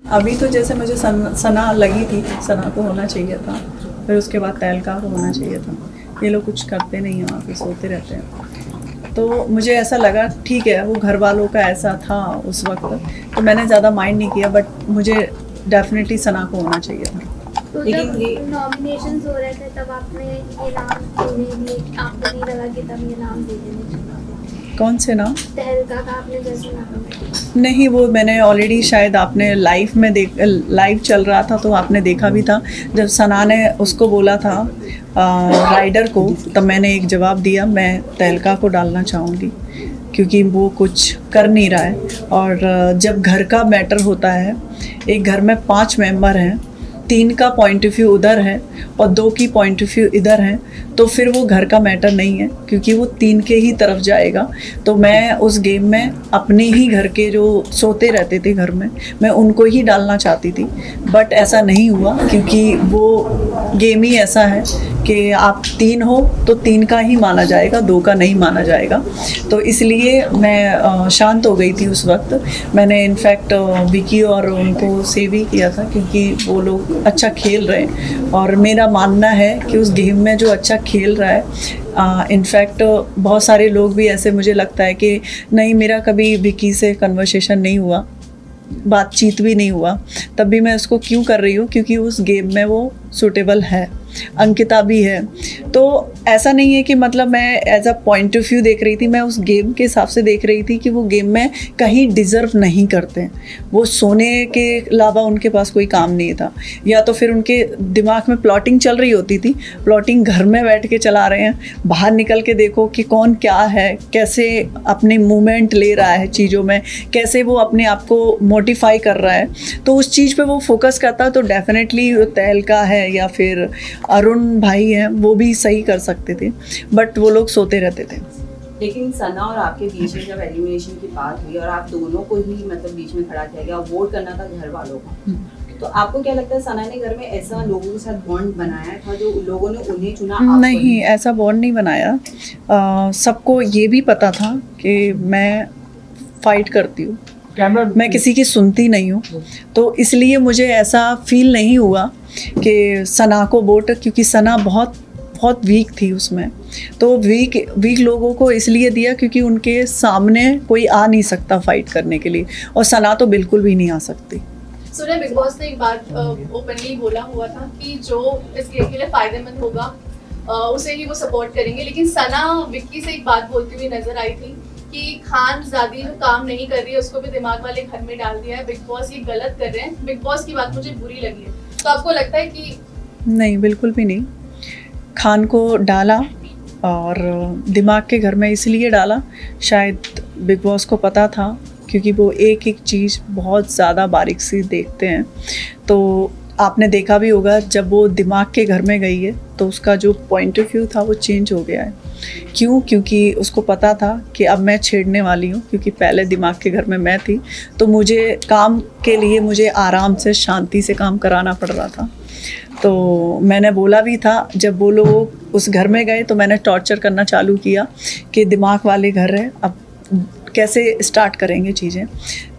अभी तो जैसे मुझे सना लगी थी, सना को होना चाहिए था, फिर उसके बाद तहलका को होना चाहिए था। ये लोग कुछ करते नहीं हैं, वहाँ पे सोते रहते हैं। तो मुझे ऐसा लगा ठीक है, वो घर वालों का ऐसा था उस वक्त, तो मैंने ज़्यादा माइंड नहीं किया, बट मुझे डेफिनेटली सना को होना चाहिए था। तो जब नॉमिनेशंस हो रहे थे तब आपने ये नाम क्यों नहीं दिए? आपको नहीं लगा कि तब ये नाम दे देने चाहिए? कौन से नाम? तहलका का आपने जैसे नाम नहीं, वो मैंने ऑलरेडी, शायद आपने लाइव में लाइव चल रहा था तो आपने देखा भी था, जब सना ने उसको बोला था राइडर को, तब मैंने एक जवाब दिया, मैं तहलका को डालना चाहूँगी क्योंकि वो कुछ कर नहीं रहा है। और जब घर का मैटर होता है, एक घर में 5 मेंबर हैं, 3 का पॉइंट ऑफ व्यू उधर है और 2 की पॉइंट ऑफ व्यू इधर है, तो फिर वो घर का मैटर नहीं है क्योंकि वो 3 के ही तरफ जाएगा। तो मैं उस गेम में अपने ही घर के जो सोते रहते थे घर में, मैं उनको ही डालना चाहती थी, बट ऐसा नहीं हुआ क्योंकि वो गेम ही ऐसा है कि आप 3 हो तो 3 का ही माना जाएगा, 2 का नहीं माना जाएगा। तो इसलिए मैं शांत हो गई थी उस वक्त। मैंने इनफैक्ट विकी और उनको सेव ही किया था क्योंकि वो लोग अच्छा खेल रहे हैं और मेरा मानना है कि उस गेम में जो अच्छा खेल रहा है, इनफैक्ट बहुत सारे लोग भी ऐसे, मुझे लगता है कि नहीं, मेरा कभी विकी से कन्वर्सेशन नहीं हुआ, बातचीत भी नहीं हुआ, तब भी मैं उसको क्यों कर रही हूँ क्योंकि उस गेम में वो सूटेबल है, अंकिता भी है। तो ऐसा नहीं है कि मतलब मैं as a point of view देख रही थी, मैं उस गेम के हिसाब से देख रही थी कि वो गेम में कहीं डिज़र्व नहीं करते, वो सोने के अलावा उनके पास कोई काम नहीं था, या तो फिर उनके दिमाग में प्लॉटिंग चल रही होती थी। प्लॉटिंग घर में बैठ के चला रहे हैं, बाहर निकल के देखो कि कौन क्या है, कैसे अपने मूवमेंट ले रहा है चीज़ों में, कैसे वो अपने आप को मोटिफाई कर रहा है, तो उस चीज़ पे वो फोकस करता, तो डेफिनेटली तहलका है या फिर अरुण भाई हैं, वो भी सही कर सकते थे, बट वो लोग सोते रहते थे। लेकिन सना और आपके बीच में जब एलिमिनेशन की बात हुई और आप दोनों को ही मतलब बीच में खड़ा किया गया, वोट करना था घर वालों का, तो आपको क्या लगता है सना ने घर में ऐसा लोगों के साथ बॉन्ड बनाया था जो लोगों ने उन्हें चुना? नहीं, ऐसा बॉन्ड नहीं बनाया। सबको ये भी पता था कि मैं फाइट करती हूँ, मैं किसी की सुनती नहीं हूँ, तो इसलिए मुझे ऐसा फील नहीं हुआ कि सना को वोट, क्योंकि सना बहुत वीक थी उसमें, तो वीक लोगों को इसलिए दिया क्योंकि उनके सामने कोई आ नहीं सकता फाइट करने के लिए, और सना तो बिल्कुल भी नहीं आ सकती। सुने, बिग बॉस ने एक बात ओपनली बोला हुआ था कि जो इस गेम के लिए फायदेमंद होगा उसे ही वो सपोर्ट करेंगे, लेकिन सना विक्की से एक बात बोलती हुई नजर आई थी कि खानजादी जो काम नहीं कर रही है उसको भी दिमाग वाले घर में डाल दिया है, बिग बॉस ये गलत कर रहे हैं। बिग बॉस की बात मुझे बुरी लगी है, तो आपको लगता है कि? नहीं, बिल्कुल भी नहीं। खान को डाला और दिमाग के घर में इसलिए डाला, शायद बिग बॉस को पता था क्योंकि वो एक एक चीज़ बहुत ज़्यादा बारीक सी देखते हैं। तो आपने देखा भी होगा जब वो दिमाग के घर में गई है तो उसका जो पॉइंट ऑफ व्यू था वो चेंज हो गया है। क्यों? क्योंकि उसको पता था कि अब मैं छेड़ने वाली हूँ, क्योंकि पहले दिमाग के घर में मैं थी, तो मुझे काम के लिए मुझे आराम से शांति से काम कराना पड़ रहा था। तो मैंने बोला भी था, जब वो लोग उस घर में गए तो मैंने टॉर्चर करना चालू किया कि दिमाग वाले घर है, अब कैसे स्टार्ट करेंगे चीज़ें।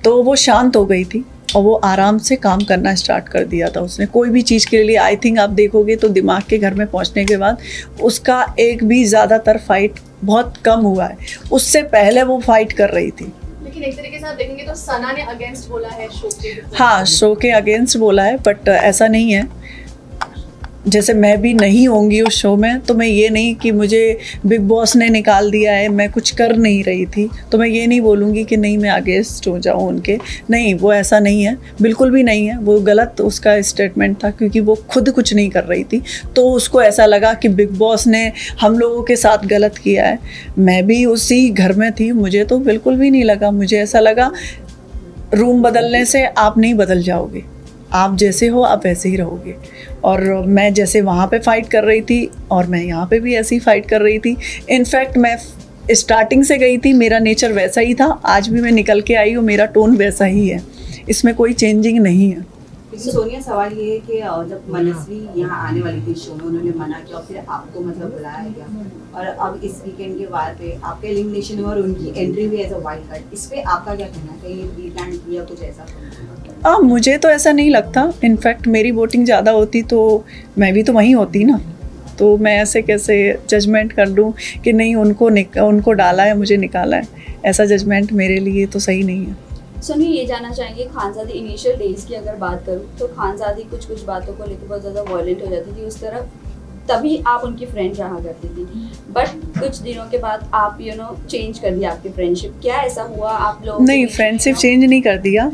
तो वो शांत हो गई थी और वो आराम से काम करना स्टार्ट कर दिया था उसने, कोई भी चीज़ के लिए। आई थिंक आप देखोगे तो दिमाग के घर में पहुंचने के बाद उसका एक भी ज़्यादातर फाइट बहुत कम हुआ है, उससे पहले वो फाइट कर रही थी। लेकिन एक तरीके से आप देखेंगे तो सना ने अगेंस्ट बोला है शो के। हाँ, शो के अगेंस्ट बोला है, बट ऐसा नहीं है, जैसे मैं भी नहीं होंगी उस शो में तो मैं ये नहीं कि मुझे बिग बॉस ने निकाल दिया है, मैं कुछ कर नहीं रही थी, तो मैं ये नहीं बोलूँगी कि नहीं मैं अगेंस्ट हो जाऊँ उनके। नहीं, वो ऐसा नहीं है, बिल्कुल भी नहीं है। वो गलत उसका स्टेटमेंट था क्योंकि वो खुद कुछ नहीं कर रही थी, तो उसको ऐसा लगा कि बिग बॉस ने हम लोगों के साथ गलत किया है। मैं भी उसी घर में थी, मुझे तो बिल्कुल भी नहीं लगा। मुझे ऐसा लगा रूम बदलने से आप नहीं बदल जाओगे, आप जैसे हो आप वैसे ही रहोगे। और मैं जैसे वहाँ पे फाइट कर रही थी और मैं यहाँ पे भी ऐसे ही फाइट कर रही थी। इनफैक्ट मैं स्टार्टिंग से गई थी, मेरा नेचर वैसा ही था, आज भी मैं निकल के आई हूँ, मेरा टोन वैसा ही है, इसमें कोई चेंजिंग नहीं है। लेकिन सोनिया, सवाल ये है कि जब मनस्वी यहाँ आने वाली थी शो में, उन्होंने मना किया और फिर आपको मतलब बुलाया गया, और अब इस वीकेंड के बाद पे आपका एलिमिनेशन हुआ और उनकी एंट्री भी एज अ वाइल्ड कार्ड, इस पे आपका क्या कहना है? कहीं प्री प्लान किया कुछ ऐसा? मुझे तो ऐसा नहीं लगता। इनफैक्ट मेरी वोटिंग ज़्यादा होती तो मैं भी तो वहीं होती ना, तो मैं ऐसे कैसे जजमेंट कर लूँ कि नहीं उनको डाला है मुझे निकाला है, ऐसा जजमेंट मेरे लिए तो सही नहीं है। सुनिए, ये जानना चाहेंगे खानज़ादी इनिशियल डेज की अगर बात करूँ तो खानज़ादी कुछ बातों को लेकर बहुत ज़्यादा वायलेंट हो जाती थी उस तरफ, तभी आप उनकी फ्रेंड रहा करती थी, बट कुछ दिनों के बाद आप चेंज कर दिया आपकी फ्रेंडशिप। क्या ऐसा हुआ आप लोग? नहीं, फ्रेंडशिप चेंज नहीं कर दिया।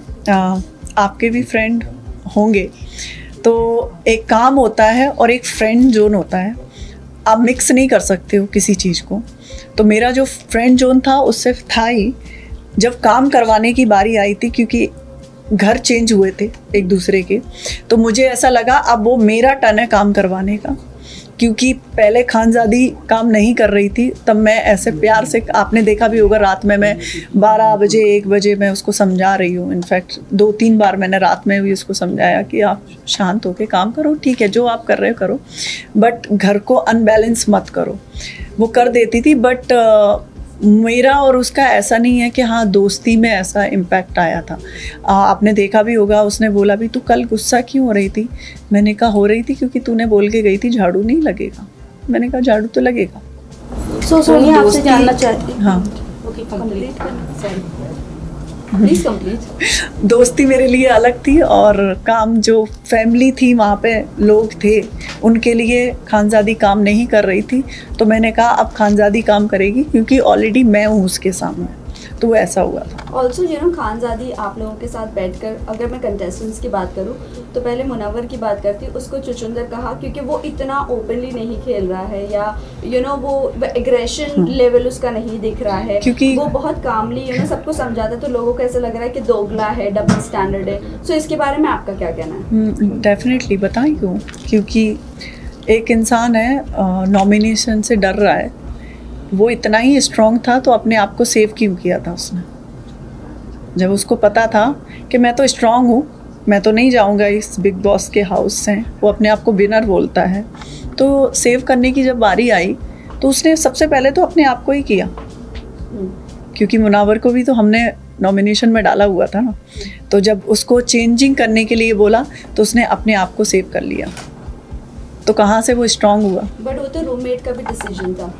आपके भी फ्रेंड होंगे, तो एक काम होता है और एक फ्रेंड जोन होता है, आप मिक्स नहीं कर सकते हो किसी चीज़ को। तो मेरा जो फ्रेंड जोन था उससे था ही, जब काम करवाने की बारी आई थी, क्योंकि घर चेंज हुए थे एक दूसरे के, तो मुझे ऐसा लगा अब वो मेरा टर्न है काम करवाने का, क्योंकि पहले खानज़ादी काम नहीं कर रही थी। तब मैं ऐसे प्यार से, आपने देखा भी होगा, रात में मैं 12 बजे 1 बजे मैं उसको समझा रही हूँ। इनफैक्ट 2-3 बार मैंने रात में भी उसको समझाया कि आप शांत होकर काम करो, ठीक है जो आप कर रहे हो करो, बट घर को अनबैलेंस मत करो। वो कर देती थी, बट मेरा और उसका ऐसा नहीं है कि हाँ दोस्ती में ऐसा इम्पैक्ट आया था। आपने देखा भी होगा, उसने बोला भी तू कल गुस्सा क्यों हो रही थी? मैंने कहा हो रही थी क्योंकि तूने बोल के गई थी झाड़ू नहीं लगेगा। मैंने कहा झाड़ू तो लगेगा। सोनिया आपसे जानना चाहती हूँ। हाँ, ओके, कंप्लीट करना, प्लीज कंप्लीट। दोस्ती मेरे लिए अलग थी और काम जो फैमिली थी वहाँ पे लोग थे उनके लिए खानज़ादी काम नहीं कर रही थी। तो मैंने कहा अब खानज़ादी काम करेगी क्योंकि ऑलरेडी मैं हूँ उसके सामने, तो ऐसा हुआ था। ऑल्सो खानज़ादी आप लोगों के साथ बैठकर, अगर मैं कंटेस्टेंट्स की बात करूँ तो पहले मुनव्वर की बात करती, उसको चुचुंदर कहा क्योंकि वो इतना ओपनली नहीं खेल रहा है, या वो एग्रेशन लेवल उसका नहीं दिख रहा है, क्योंकि वो बहुत कामली सबको समझाता है, तो लोगों को ऐसा लग रहा है कि दोगला है, डबल स्टैंडर्ड है। सो इसके बारे में आपका क्या कहना है? डेफिनेटली बताएं क्यों, क्योंकि एक इंसान है नॉमिनेशन से डर रहा है, वो इतना ही स्ट्रॉन्ग था तो अपने आप को सेव क्यों किया था उसने? जब उसको पता था कि मैं तो स्ट्रॉन्ग हूँ, मैं तो नहीं जाऊँगा इस बिग बॉस के हाउस से, वो अपने आप को विनर बोलता है, तो सेव करने की जब बारी आई तो उसने सबसे पहले तो अपने आप को ही किया, क्योंकि मुनव्वर को भी तो हमने नॉमिनेशन में डाला हुआ था ना। तो जब उसको चेंजिंग करने के लिए बोला तो उसने अपने आप को सेव कर लिया, तो कहाँ से वो स्ट्रॉन्ग हुआ? बट वो तो रूममेट का भी डिसीजन था।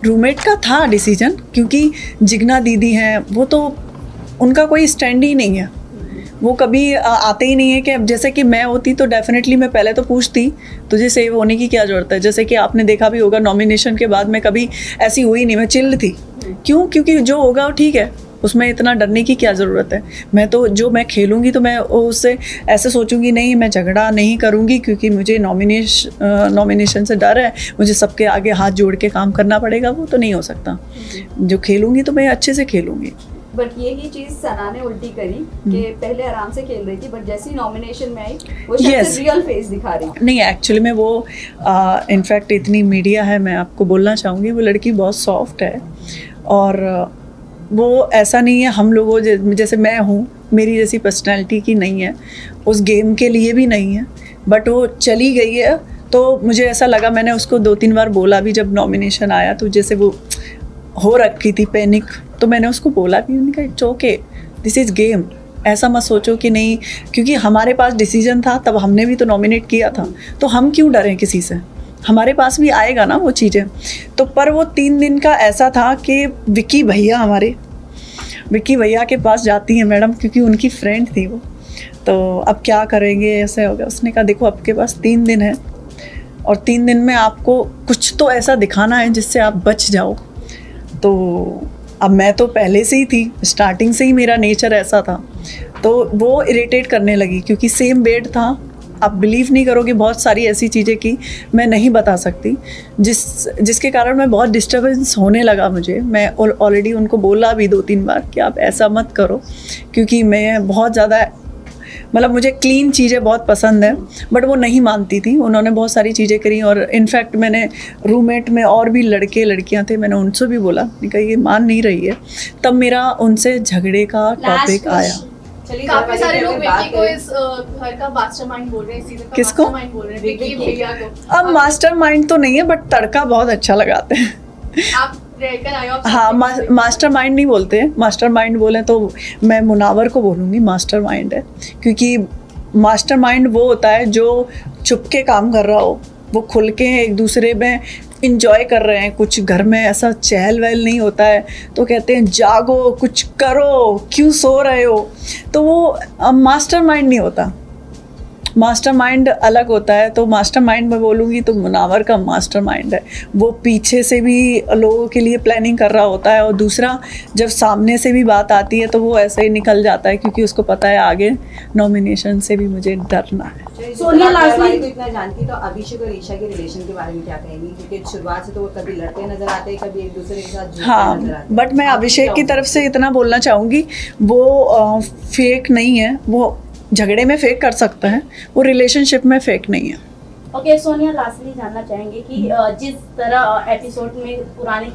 रूममेट का था डिसीजन, क्योंकि जिगना दीदी हैं वो तो उनका कोई स्टैंड ही नहीं है, वो कभी आते ही नहीं है। कि अब जैसे कि मैं होती तो डेफिनेटली मैं पहले तो पूछती तुझे सेव होने की क्या ज़रूरत है। जैसे कि आपने देखा भी होगा नॉमिनेशन के बाद मैं कभी ऐसी हुई नहीं, मैं चिल्ड थी। क्यों? क्योंकि जो होगा वो ठीक है, उसमें इतना डरने की क्या ज़रूरत है। मैं तो जो मैं खेलूँगी तो मैं उससे ऐसे सोचूंगी नहीं, मैं झगड़ा नहीं करूँगी क्योंकि मुझे नॉमिनेशन से डर है, मुझे सबके आगे हाथ जोड़ के काम करना पड़ेगा, वो तो नहीं हो सकता। जो खेलूँगी तो मैं अच्छे से खेलूँगी। बट यही चीज़ सना ने उल्टी करी कि पहले आराम से खेल रही थी, बट जैसे ही नॉमिनेशन में आई वो शायद रियल फेस दिखा रही। नहीं, एक्चुअली में वो इनफैक्ट इतनी मीडिया है, मैं आपको बोलना चाहूँगी वो लड़की बहुत सॉफ्ट है, और वो ऐसा नहीं है हम लोगों जैसे मैं हूँ, मेरी जैसी पर्सनैलिटी की नहीं है, उस गेम के लिए भी नहीं है। बट वो चली गई है तो मुझे ऐसा लगा, मैंने उसको 2-3 बार बोला भी जब नॉमिनेशन आया, तो जैसे वो हो रखी थी पैनिक, तो मैंने उसको बोला भी, उन्होंने कहा it's okay, this is game, ऐसा मत सोचो कि नहीं, क्योंकि हमारे पास डिसीजन था, तब हमने भी तो नॉमिनेट किया था, तो हम क्यों डरें किसी से, हमारे पास भी आएगा ना वो चीज़ें। तो पर वो 3 दिन का ऐसा था कि विक्की भैया के पास जाती हैं मैडम, क्योंकि उनकी फ्रेंड थी वो, तो अब क्या करेंगे, ऐसे हो गया। उसने कहा देखो आपके पास 3 दिन है और 3 दिन में आपको कुछ तो ऐसा दिखाना है जिससे आप बच जाओ। तो अब मैं तो पहले से ही थी, स्टार्टिंग से ही मेरा नेचर ऐसा था, तो वो इरिटेट करने लगी क्योंकि सेम बेड था। आप बिलीव नहीं करोगे, बहुत सारी ऐसी चीज़ें की मैं नहीं बता सकती, जिसके कारण मैं बहुत डिस्टर्बेंस होने लगा मुझे। मैं ऑलरेडी उनको बोला भी 2-3 बार कि आप ऐसा मत करो, क्योंकि मैं बहुत ज़्यादा मतलब मुझे क्लीन चीज़ें बहुत पसंद है, बट वो नहीं मानती थी। उन्होंने बहुत सारी चीज़ें करी, और इनफैक्ट मैंने रूममेट में और भी लड़के लड़कियां थे, मैंने उनसे भी बोला, कहा ये मान नहीं रही है। तब मेरा उनसे झगड़े का टॉपिक आया। काफी सारे लोग विक्की को इस घर का मास्टरमाइंड बोल रहे हैं, इस सीजन का किसको? मास्टरमाइंड बोल रहे हैं विक्की भैया को। अब मास्टरमाइंड तो नहीं है, बट तड़का बहुत अच्छा लगाते हैं। आप रहकर आए हो आप? हाँ, मास्टरमाइंड नहीं बोलते हैं, मास्टरमाइंड बोले तो मैं मुनावर को बोलूँगी मास्टरमाइंड है, क्योंकि मास्टरमाइंड वो होता है जो चुपके काम कर रहा हो, वो खुल के एक दूसरे में इंजॉय कर रहे हैं, कुछ घर में ऐसा चहल वहल नहीं होता है तो कहते हैं जागो कुछ करो, क्यों सो रहे हो, तो वो मास्टरमाइंड नहीं होता। मास्टरमाइंड अलग होता है। तो मास्टरमाइंड मैं बोलूँगी तो मुनावर का मास्टरमाइंड है, वो पीछे से भी लोगों के लिए प्लानिंग कर रहा होता है, और दूसरा जब सामने से भी बात आती है तो वो ऐसे ही निकल जाता है, क्योंकि उसको पता है आगे नॉमिनेशन से भी मुझे डरना है। सोनिया लास्टली तो इतना जानती, तो अभिषेक और ईशा के रिलेशन के बारे में क्या कहेंगी? क्योंकि शुरुआत से तो वो कभी लड़ते नजर आते हैं, कभी एक दूसरे के साथ जुड़ते नजर हाँ, आते हैं। बट मैं अभिषेक की तरफ से इतना बोलना चाहूँगी, वो फेक नहीं है, वो झगड़े में फेक कर सकता है, वो रिलेशनशिप में फेक नहीं है। ओके, सोनिया लास्टली जानना चाहेंगे कि जिस तरह एपिसोड में पुराने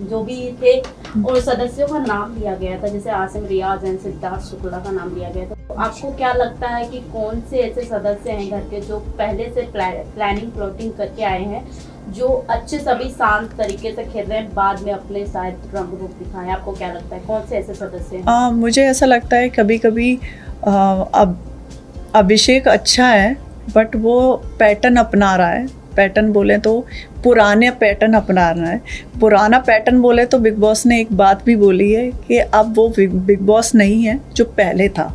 जो भी थे और सदस्यों का नाम लिया गया था, जैसे आसिम रियाज एंड सिद्धार्थ शुक्ला का नाम लिया गया था, तो आपको क्या लगता है कि कौन से ऐसे सदस्य हैं घर के जो पहले से प्लानिंग प्लॉटिंग करके आए हैं, जो अच्छे सभी शांत तरीके से खेल रहे हैं, बाद में अपने शायद रंग रूप दिखाएं? आपको क्या लगता है कौन से ऐसे सदस्य हैं? मुझे ऐसा लगता है कभी कभी अब अभिषेक अच्छा है, बट वो पैटर्न अपना रहा है। पैटर्न बोले तो पुराने पैटर्न अपना रहा है। पुराना पैटर्न बोले तो बिग बॉस ने एक बात भी बोली है कि अब वो बिग बॉस नहीं है जो पहले था,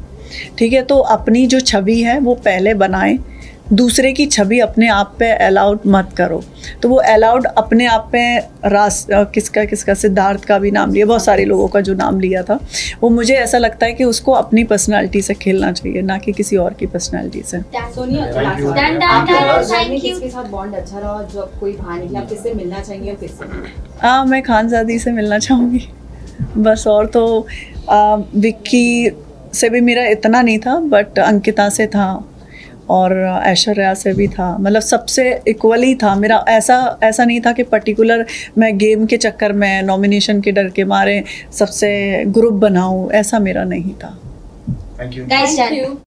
ठीक है। तो अपनी जो छवि है वो पहले बनाएं, दूसरे की छवि अपने आप पे अलाउड मत करो। तो वो अलाउड अपने आप पे किसका सिद्धार्थ का भी नाम लिया, बहुत सारे लोगों का जो नाम लिया था, वो मुझे ऐसा लगता है कि उसको अपनी पर्सनालिटी से खेलना चाहिए, ना कि किसी और की पर्सनालिटी से। Sonia, Thank you. किसके साथ बॉन्ड अच्छा रहा, जो कोई बाहर निकला, आप किससे मिलना चाहेंगे और किससे? मैं खानजादी से मिलना चाहूँगी बस, और तो विक्की से भी मेरा इतना नहीं था, बट अंकिता से था और ऐश्वर्या से भी था, मतलब सबसे इक्वली था मेरा। ऐसा नहीं था कि पर्टिकुलर मैं गेम के चक्कर में, नॉमिनेशन के डर के मारे सबसे ग्रुप बनाऊं, ऐसा मेरा नहीं था। Thank you. Guys, Thank done. you.